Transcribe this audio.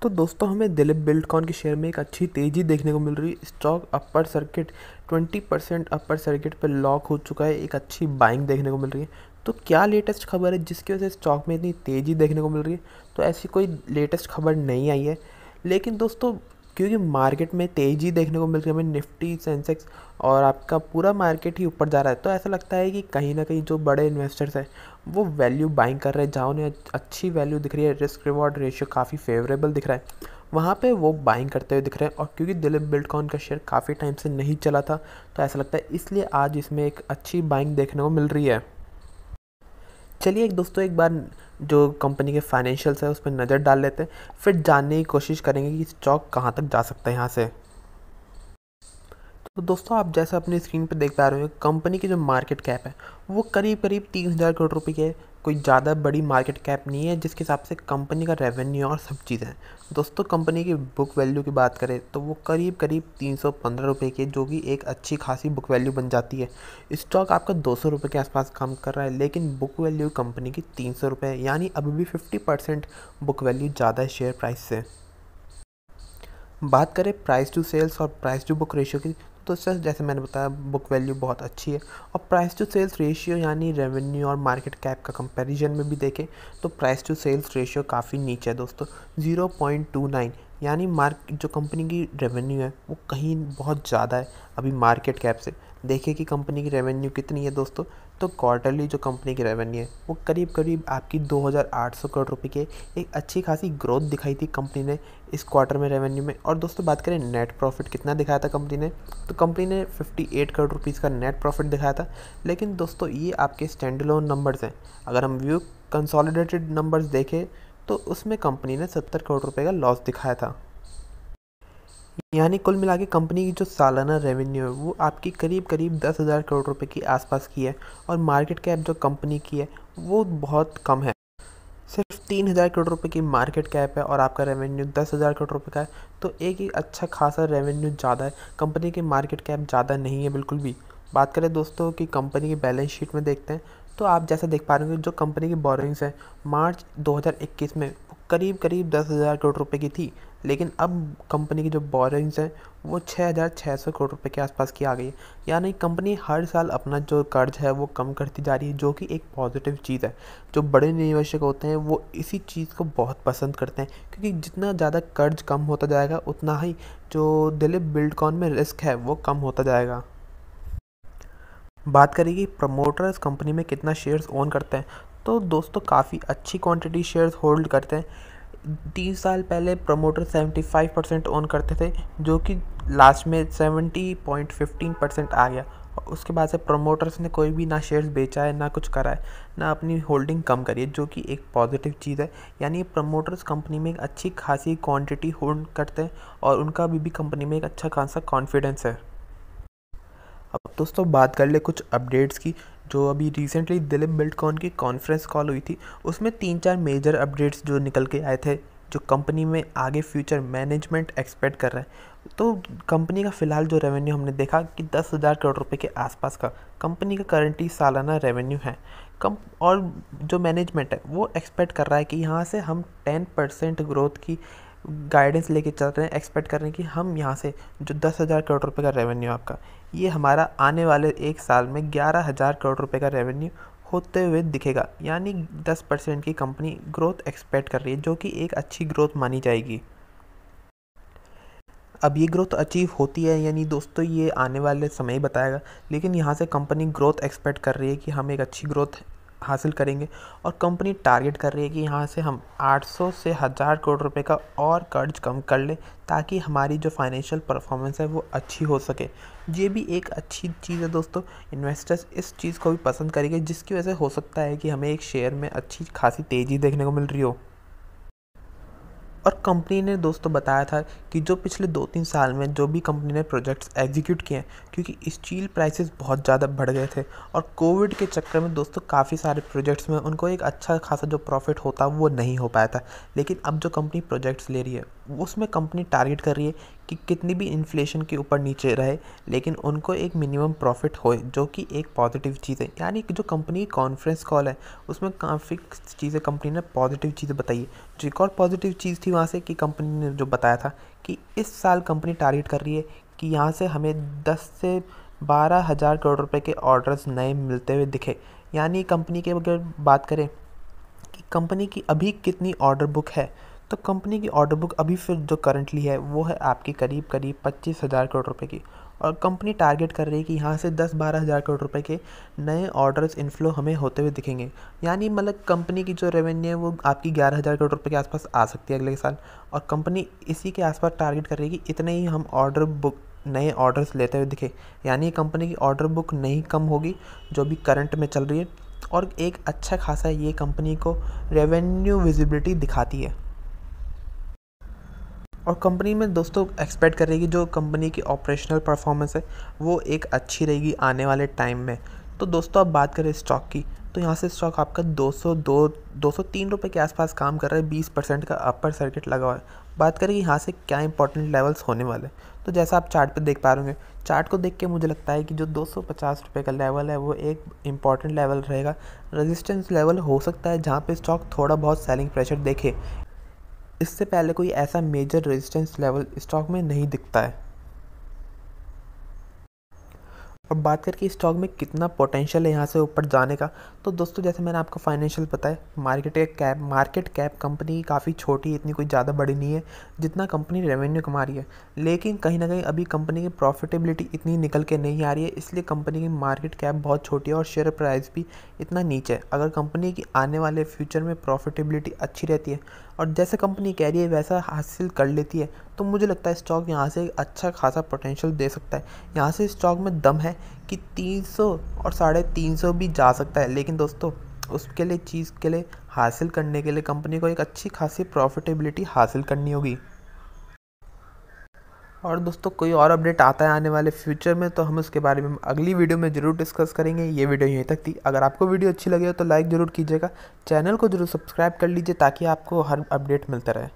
तो दोस्तों हमें दिलीप बिल्डकॉन के शेयर में एक अच्छी तेज़ी देखने को मिल रही है। Stock upper circuit 20% upper circuit पर लॉक हो चुका है। एक अच्छी बाइंग देखने को मिल रही है। तो क्या लेटेस्ट खबर है जिसकी वजह से स्टॉक में इतनी तेज़ी देखने को मिल रही है? तो ऐसी कोई लेटेस्ट खबर नहीं आई है, लेकिन दोस्तों क्योंकि मार्केट में तेज़ी देखने को मिल रही है, हमें निफ्टी सेंसेक्स और आपका पूरा मार्केट ही ऊपर जा रहा है, तो ऐसा लगता है कि कहीं ना कहीं जो बड़े इन्वेस्टर्स हैं वो वैल्यू बाइंग कर रहे हैं। जहाँ उन्हें अच्छी वैल्यू दिख रही है, रिस्क रिवॉर्ड रेशियो काफ़ी फेवरेबल दिख रहा है, वहाँ पे वो बाइंग करते हुए दिख रहे हैं। और क्योंकि दिलीप बिल्डकॉन का शेयर काफ़ी टाइम से नहीं चला था, तो ऐसा लगता है इसलिए आज इसमें एक अच्छी बाइंग देखने को मिल रही है। चलिए एक दोस्तों एक बार जो कंपनी के फाइनेंशियल्स है उस पर नज़र डाल लेते हैं, फिर जानने की कोशिश करेंगे कि स्टॉक कहाँ तक जा सकता है यहाँ से। तो दोस्तों आप जैसा अपनी स्क्रीन पर देख पा रहे हो, कंपनी की जो मार्केट कैप है वो करीब करीब 3,000 करोड़ रुपए की है। कोई ज़्यादा बड़ी मार्केट कैप नहीं है, जिसके हिसाब से कंपनी का रेवेन्यू और सब चीज़ें हैं। दोस्तों कंपनी की बुक वैल्यू की बात करें तो वो करीब करीब 315 रुपये की है, जो कि एक अच्छी खासी बुक वैल्यू बन जाती है। स्टॉक आपका 200 रुपये के आसपास काम कर रहा है, लेकिन बुक वैल्यू कंपनी की 300 रुपये है, यानी अभी भी 50% बुक वैल्यू ज़्यादा है शेयर प्राइस से। बात करें प्राइस टू सेल्स और प्राइस टू बुक रेशियो की, तो सर जैसे मैंने बताया बुक वैल्यू बहुत अच्छी है। और प्राइस टू सेल्स रेशियो यानी रेवेन्यू और मार्केट कैप का कंपैरिजन में भी देखें तो प्राइस टू सेल्स रेशियो काफ़ी नीचे है दोस्तों, 0.29। यानी जो कंपनी की रेवेन्यू है वो कहीं बहुत ज़्यादा है अभी मार्केट कैप से। देखिए कि कंपनी की रेवेन्यू कितनी है दोस्तों, तो क्वार्टरली जो कंपनी की रेवेन्यू है वो करीब करीब आपकी 2,800 करोड़ रुपए के एक अच्छी खासी ग्रोथ दिखाई थी कंपनी ने इस क्वार्टर में रेवेन्यू में। और दोस्तों बात करें नेट प्रॉफिट कितना दिखाया था कंपनी ने, तो कंपनी ने 58 करोड़ रुपीज़ का नेट प्रॉफिट दिखाया था। लेकिन दोस्तों ये आपके स्टैंड अलोन नंबर्स हैं, अगर हम व्यू कंसोलिडेटेड नंबर्स देखें तो उसमें कंपनी ने 70 करोड़ रुपए का लॉस दिखाया था। यानी कुल मिला के कंपनी की जो सालाना रेवेन्यू है वो आपकी करीब करीब 10,000 करोड़ रुपए के आसपास की है। और मार्केट कैप जो कंपनी की है वो बहुत कम है, सिर्फ 3,000 करोड़ रुपए की मार्केट कैप है और आपका रेवेन्यू 10,000 करोड़ रुपए का है। तो एक ही अच्छा खासा रेवेन्यू ज़्यादा है, कंपनी की मार्केट कैप ज़्यादा नहीं है बिल्कुल भी। बात करें दोस्तों कि कंपनी की बैलेंस शीट में देखते हैं, तो आप जैसा देख पा रहे हो जो कंपनी की बोरोइंग्स है मार्च 2021 में वो करीब करीब 10,000 करोड़ रुपए की थी, लेकिन अब कंपनी की जो बोरोइंग्स हैं वो 6,600 करोड़ रुपए के आसपास की आ गई है। यानी कंपनी हर साल अपना जो कर्ज है वो कम करती जा रही है, जो कि एक पॉजिटिव चीज़ है। जो बड़े निवेशक होते हैं वो इसी चीज़ को बहुत पसंद करते हैं, क्योंकि जितना ज़्यादा कर्ज कम होता जाएगा उतना ही जो दिलीप बिल्डकॉन में रिस्क है वो कम होता जाएगा। बात करेगी प्रमोटर्स कंपनी में कितना शेयर्स ओन करते हैं, तो दोस्तों काफ़ी अच्छी क्वांटिटी शेयर्स होल्ड करते हैं। 30 साल पहले प्रमोटर 75% ओन करते थे, जो कि लास्ट में 70.15% आ गया। और उसके बाद से प्रमोटर्स ने कोई भी ना शेयर्स बेचा है, ना कुछ करा है, ना अपनी होल्डिंग कम करी है, जो कि एक पॉजिटिव चीज़ है। यानी प्रमोटर्स कंपनी में एक अच्छी खासी क्वांटिटी होल्ड करते हैं और उनका अभी भी कंपनी में एक अच्छा खासा कॉन्फिडेंस है। अब दोस्तों बात कर ले कुछ अपडेट्स की। जो अभी रिसेंटली दिलीप बिल्डकॉन की कॉन्फ्रेंस कॉल हुई थी, उसमें 3-4 मेजर अपडेट्स जो निकल के आए थे, जो कंपनी में आगे फ्यूचर मैनेजमेंट एक्सपेक्ट कर रहा है। तो कंपनी का फ़िलहाल जो रेवेन्यू हमने देखा कि 10,000 करोड़ रुपए के आसपास का कंपनी का करंटली सालाना रेवेन्यू है कम। और जो मैनेजमेंट है वो एक्सपेक्ट कर रहा है कि यहाँ से हम 10% ग्रोथ की गाइडेंस लेके चल रहे हैं, एक्सपेक्ट कर रहे हैं कि हम यहाँ से जो 10,000 करोड़ रुपए का रेवेन्यू आपका, ये हमारा आने वाले एक साल में 11,000 करोड़ रुपए का रेवेन्यू होते हुए दिखेगा। यानी 10% की कंपनी ग्रोथ एक्सपेक्ट कर रही है, जो कि एक अच्छी ग्रोथ मानी जाएगी। अब ये ग्रोथ अचीव होती है यानी दोस्तों ये आने वाले समय ही बताएगा, लेकिन यहाँ से कंपनी ग्रोथ एक्सपेक्ट कर रही है कि हम एक अच्छी ग्रोथ हासिल करेंगे। और कंपनी टारगेट कर रही है कि यहाँ से हम 800 से 1,000 करोड़ रुपए का और कर्ज कम कर लें, ताकि हमारी जो फाइनेंशियल परफॉर्मेंस है वो अच्छी हो सके। ये भी एक अच्छी चीज़ है दोस्तों, इन्वेस्टर्स इस चीज़ को भी पसंद करेंगे, जिसकी वजह से हो सकता है कि हमें एक शेयर में अच्छी खासी तेज़ी देखने को मिल रही हो। और कंपनी ने दोस्तों बताया था कि जो पिछले 2-3 साल में जो भी कंपनी ने प्रोजेक्ट्स एग्जीक्यूट किए हैं, क्योंकि स्टील प्राइसेस बहुत ज़्यादा बढ़ गए थे और कोविड के चक्कर में दोस्तों काफ़ी सारे प्रोजेक्ट्स में उनको एक अच्छा खासा जो प्रॉफिट होता वो नहीं हो पाया था। लेकिन अब जो कंपनी प्रोजेक्ट्स ले रही है उसमें कंपनी टारगेट कर रही है कि कितनी भी इन्फ्लेशन के ऊपर नीचे रहे लेकिन उनको एक मिनिमम प्रॉफिट होए, जो कि एक पॉजिटिव चीज़ है। यानी कि जो कंपनी कॉन्फ्रेंस कॉल है उसमें काफ़ी चीज़ें कंपनी ने पॉजिटिव चीज़ें बताई है। जो एक और पॉजिटिव चीज़ थी वहाँ से कि कंपनी ने जो बताया था कि इस साल कंपनी टारगेट कर रही है कि यहाँ से हमें 10 से 12 हज़ार करोड़ रुपए के ऑर्डर्स नए मिलते हुए दिखे। यानी कंपनी की अगर बात करें कि कंपनी की अभी कितनी ऑर्डर बुक है, तो कंपनी की ऑर्डर बुक अभी फिर जो करंटली है वो है आपकी करीब करीब 25,000 करोड़ रुपए की। और कंपनी टारगेट कर रही है कि यहाँ से 10-12 हज़ार करोड़ रुपए के नए ऑर्डर्स इनफ्लो हमें होते हुए दिखेंगे। यानी मतलब कंपनी की जो रेवेन्यू है वो आपकी 11,000 करोड़ रुपए के आसपास आ सकती है अगले साल। और कंपनी इसी के आसपास टारगेट कर रही है कि इतने ही हम ऑर्डर बुक नए ऑर्डर्स लेते हुए दिखे। यानी कंपनी की ऑर्डर बुक नहीं कम होगी जो भी करंट में चल रही है, और एक अच्छा खासा ये कंपनी को रेवेन्यू विजिबिलिटी दिखाती है। और कंपनी में दोस्तों एक्सपेक्ट कर रही है कि जो कंपनी की ऑपरेशनल परफॉर्मेंस है वो एक अच्छी रहेगी आने वाले टाइम में। तो दोस्तों अब बात करें स्टॉक की, तो यहाँ से स्टॉक आपका 203 रुपये के आसपास काम कर रहा है, 20% का अपर सर्किट लगा हुआ है। बात करें कि यहाँ से क्या इंपॉर्टेंट लेवल्स होने वाले, तो जैसा आप चार्ट पे देख पा रहे होंगे, चार्ट को देख के मुझे लगता है कि जो 250 रुपये का लेवल है वो एक इंपॉर्टेंट लेवल रहेगा, रेजिस्टेंस लेवल हो सकता है जहाँ पे स्टॉक थोड़ा बहुत सेलिंग प्रेशर देखे। इससे पहले कोई ऐसा मेजर रेजिस्टेंस लेवल स्टॉक में नहीं दिखता है। अब बात करके स्टॉक में कितना पोटेंशियल है यहाँ से ऊपर जाने का, तो दोस्तों जैसे मैंने आपको फाइनेंशियल बताया, मार्केट कैप कंपनी काफ़ी छोटी है, इतनी कोई ज़्यादा बड़ी नहीं है जितना कंपनी रेवेन्यू कमा रही है। लेकिन कहीं ना कहीं अभी कंपनी की प्रॉफिटेबिलिटी इतनी निकल के नहीं आ रही है, इसलिए कंपनी की मार्केट कैप बहुत छोटी है और शेयर प्राइस भी इतना नीचे है। अगर कंपनी की आने वाले फ्यूचर में प्रॉफिटेबिलिटी अच्छी रहती है और जैसे कंपनी कह रही है वैसा हासिल कर लेती है, तो मुझे लगता है स्टॉक यहाँ से अच्छा खासा पोटेंशियल दे सकता है। यहाँ से स्टॉक में दम है कि 300 और 350 भी जा सकता है। लेकिन दोस्तों उसके लिए चीज़ के लिए हासिल करने के लिए कंपनी को एक अच्छी खासी प्रॉफिटेबिलिटी हासिल करनी होगी। और दोस्तों कोई और अपडेट आता है आने वाले फ्यूचर में तो हम उसके बारे में अगली वीडियो में ज़रूर डिस्कस करेंगे। ये वीडियो यहीं तक थी। अगर आपको वीडियो अच्छी लगे तो लाइक ज़रूर कीजिएगा, चैनल को ज़रूर सब्सक्राइब कर लीजिए ताकि आपको हर अपडेट मिलता रहे।